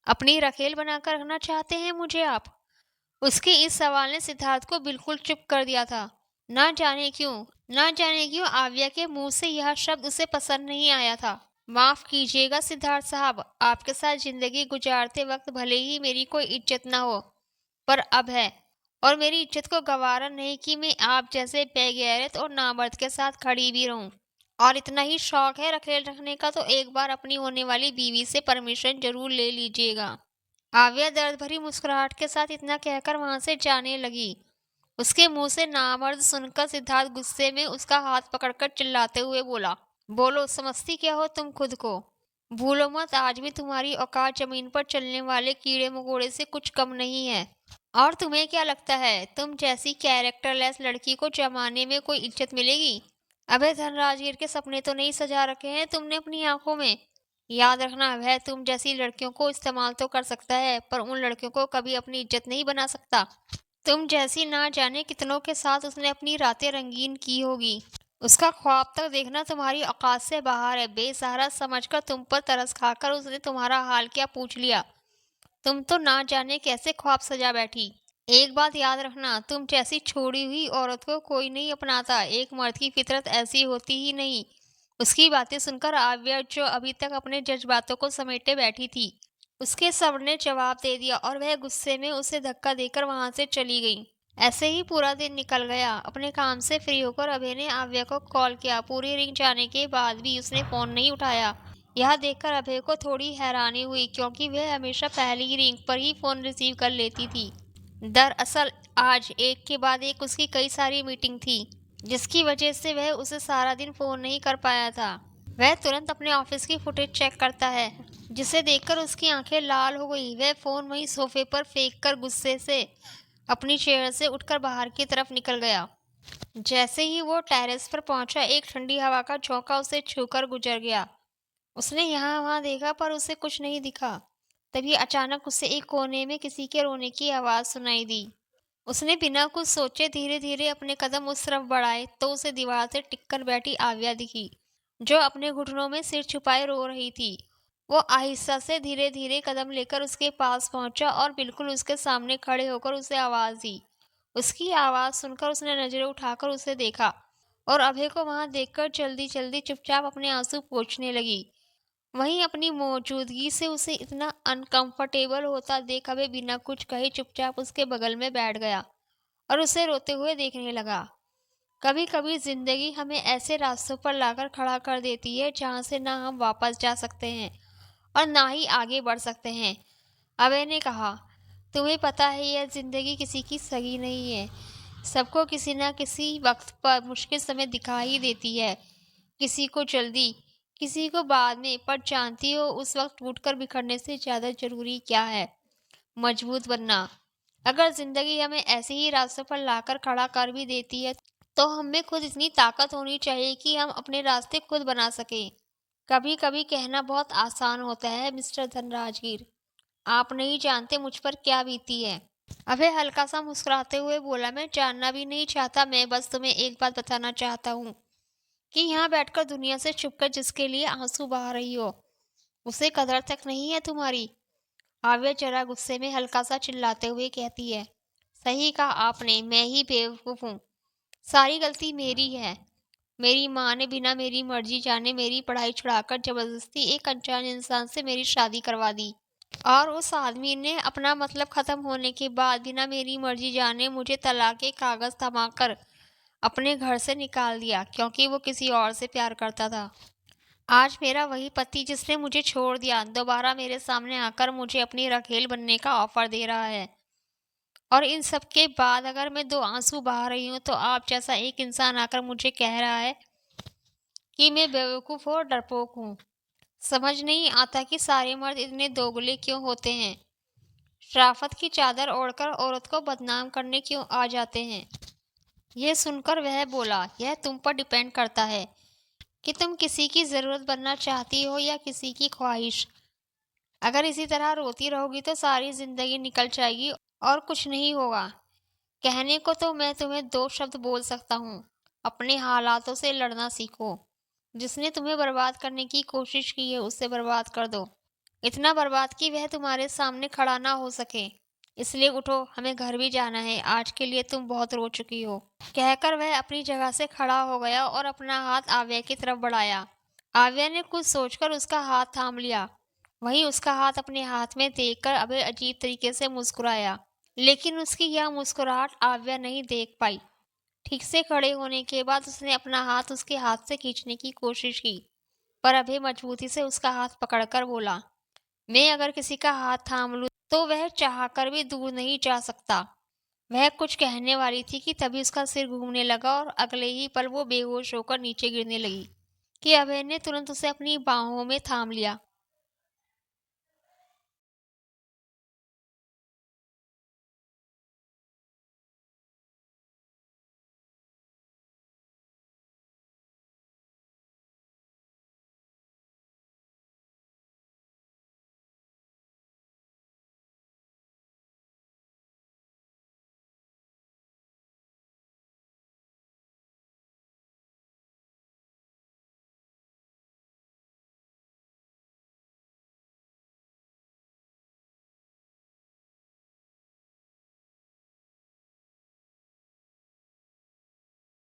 अपनी रखेल बनाकर रखना चाहते हैं मुझे आप? उसके इस सवाल ने सिद्धार्थ को बिल्कुल चुप कर दिया था। ना जाने क्यों आव्या के मुंह से यह शब्द उसे पसंद नहीं आया था। माफ कीजिएगा सिद्धार्थ साहब, आपके साथ जिंदगी गुजारते वक्त भले ही मेरी कोई इज्जत ना हो, पर अब है, और मेरी इज्जत को गवारा नहीं कि मैं आप जैसे बेगैरत और नामर्द के साथ खड़ी भी रहूं। और इतना ही शौक है रखेल रखने का, तो एक बार अपनी होने वाली बीवी से परमिशन जरूर ले लीजिएगा। आव्या दर्द भरी मुस्कुराहट के साथ इतना कहकर वहां से जाने लगी। उसके मुंह से नामर्द सुनकर सिद्धार्थ गुस्से में उसका हाथ पकड़कर चिल्लाते हुए बोला, बोलो, समझती क्या हो तुम खुद को? भूलो मत, आज भी तुम्हारी औकात जमीन पर चलने वाले कीड़े मकोड़े से कुछ कम नहीं है। और तुम्हें क्या लगता है, तुम जैसी कैरेक्टरलेस लड़की को जमाने में कोई इज्जत मिलेगी? अबे धनराजगीर के सपने तो नहीं सजा रखे हैं तुमने अपनी आंखों में? याद रखना, वह तुम जैसी लड़कियों को इस्तेमाल तो कर सकता है, पर उन लड़कियों को कभी अपनी इज्जत नहीं बना सकता। तुम जैसी ना जाने कितनों के साथ उसने अपनी रातें रंगीन की होगी। उसका ख्वाब तक देखना तुम्हारी औकात से बाहर है। बेसहारा समझकर तुम पर तरस खाकर उसने तुम्हारा हाल क्या पूछ लिया। तुम तो ना जाने कैसे ख्वाब सजा बैठी। एक बात याद रखना, तुम जैसी छोड़ी हुई औरत को कोई नहीं अपनाता। एक मर्द की फितरत ऐसी होती ही नहीं। उसकी बातें सुनकर आव्या, जो अभी तक अपने जज्बातों को समेटे बैठी थी, उसके सब्र ने जवाब दे दिया और वह गुस्से में उसे धक्का देकर वहां से चली गई। ऐसे ही पूरा दिन निकल गया। अपने काम से फ्री होकर अभय ने आव्या को कॉल किया। पूरी रिंग जाने के बाद भी उसने फोन नहीं उठाया। यह देखकर अभय को थोड़ी हैरानी हुई, क्योंकि वह हमेशा पहली रिंग पर ही फोन रिसीव कर लेती थी। दरअसल आज एक के बाद एक उसकी कई सारी मीटिंग थी, जिसकी वजह से वह उसे सारा दिन फोन नहीं कर पाया था। वह तुरंत अपने ऑफिस की फुटेज चेक करता है, जिसे देखकर उसकी आंखें लाल हो गई। वह फोन वहीं सोफे पर फेंक कर गुस्से से अपनी चेयर से उठकर बाहर की तरफ निकल गया। जैसे ही वो टेरेस पर पहुंचा, एक ठंडी हवा का झोंका उसे छूकर गुजर गया। उसने यहाँ वहां देखा, पर उसे कुछ नहीं दिखा। तभी अचानक उसे एक कोने में किसी के रोने की आवाज सुनाई दी। उसने बिना कुछ सोचे धीरे धीरे अपने कदम उस तरफ बढ़ाए, तो उसे दीवार से टिककर बैठी आव्या दिखी, जो अपने घुटनों में सिर छुपाए रो रही थी। वो आहिस्ता से धीरे धीरे कदम लेकर उसके पास पहुंचा और बिल्कुल उसके सामने खड़े होकर उसे आवाज दी। उसकी आवाज सुनकर उसने नजरें उठाकर उसे देखा, और अभय को वहां देखकर जल्दी जल्दी चुपचाप अपने आंसू पोंछने लगी। वहीं अपनी मौजूदगी से उसे इतना अनकंफर्टेबल होता देख अभय बिना कुछ कहे चुपचाप उसके बगल में बैठ गया और उसे रोते हुए देखने लगा। कभी कभी जिंदगी हमें ऐसे रास्तों पर लाकर खड़ा कर देती है जहां से ना हम वापस जा सकते हैं और ना ही आगे बढ़ सकते हैं। अभय ने कहा, तुम्हें पता है यह जिंदगी किसी की सगी नहीं है। सबको किसी ना किसी वक्त पर मुश्किल समय दिखा ही देती है। किसी को जल्दी, किसी को बाद में, पर जानती हो उस वक्त टूटकर बिखरने से ज्यादा जरूरी क्या है? मजबूत बनना। अगर जिंदगी हमें ऐसे ही रास्तों पर लाकर खड़ा कर भी देती है, तो हमें खुद इतनी ताकत होनी चाहिए कि हम अपने रास्ते खुद बना सकें। कभी कभी कहना बहुत आसान होता है मिस्टर धनराजगीर, आप नहीं जानते मुझ पर क्या बीती है। अभय हल्का सा मुस्कुराते हुए बोला, मैं जानना भी नहीं चाहता, मैं बस तुम्हें एक बात बताना चाहता हूँ कि यहाँ बैठकर दुनिया से छुपकर जिसके लिए आंसू बहा रही हो, उसे कदर तक नहीं है तुम्हारी। आव्या जरा गुस्से में हल्का सा चिल्लाते हुए कहती है, सही कहा आपने, मैं ही बेवकूफ हूँ। सारी गलती मेरी है। मेरी माँ ने बिना मेरी मर्जी जाने मेरी पढ़ाई छुड़ाकर जबरदस्ती एक अनजान इंसान से मेरी शादी करवा दी। और उस आदमी ने अपना मतलब खत्म होने के बाद बिना मेरी मर्जी जाने मुझे तलाक के कागज थमाकर अपने घर से निकाल दिया, क्योंकि वो किसी और से प्यार करता था। आज मेरा वही पति जिसने मुझे छोड़ दिया दोबारा मेरे सामने आकर मुझे अपनी रखेल बनने का ऑफर दे रहा है। और इन सब के बाद अगर मैं दो आंसू बहा रही हूँ तो आप जैसा एक इंसान आकर मुझे कह रहा है कि मैं बेवकूफ़ और डरपोक हूँ। समझ नहीं आता कि सारे मर्द इतने दोगले क्यों होते हैं। शराफत की चादर ओढ़कर औरत को बदनाम करने क्यों आ जाते हैं। यह सुनकर वह बोला, यह तुम पर डिपेंड करता है कि तुम किसी की ज़रूरत बनना चाहती हो या किसी की ख्वाहिश। अगर इसी तरह रोती रहोगी तो सारी ज़िंदगी निकल जाएगी और कुछ नहीं होगा। कहने को तो मैं तुम्हें दो शब्द बोल सकता हूँ, अपने हालातों से लड़ना सीखो। जिसने तुम्हें बर्बाद करने की कोशिश की है उससे बर्बाद कर दो, इतना बर्बाद कि वह तुम्हारे सामने खड़ा ना हो सके। इसलिए उठो, हमें घर भी जाना है, आज के लिए तुम बहुत रो चुकी हो। कहकर वह अपनी जगह से खड़ा हो गया और अपना हाथ आव्या की तरफ बढ़ाया। आव्या ने कुछ सोचकर उसका हाथ थाम लिया। वहीं उसका हाथ अपने हाथ में देखकर अभय अजीब तरीके से मुस्कुराया, लेकिन उसकी यह मुस्कुराहट आव्या नहीं देख पाई। ठीक से खड़े होने के बाद उसने अपना हाथ उसके हाथ से खींचने की कोशिश की, पर अभय मजबूती से उसका हाथ पकड़कर बोला, मैं अगर किसी का हाथ थाम लूं तो वह चाहकर भी दूर नहीं जा सकता। वह कुछ कहने वाली थी कि तभी उसका सिर घूमने लगा और अगले ही पल वो बेहोश होकर नीचे गिरने लगी कि अभय ने तुरंत उसे अपनी बाहों में थाम लिया।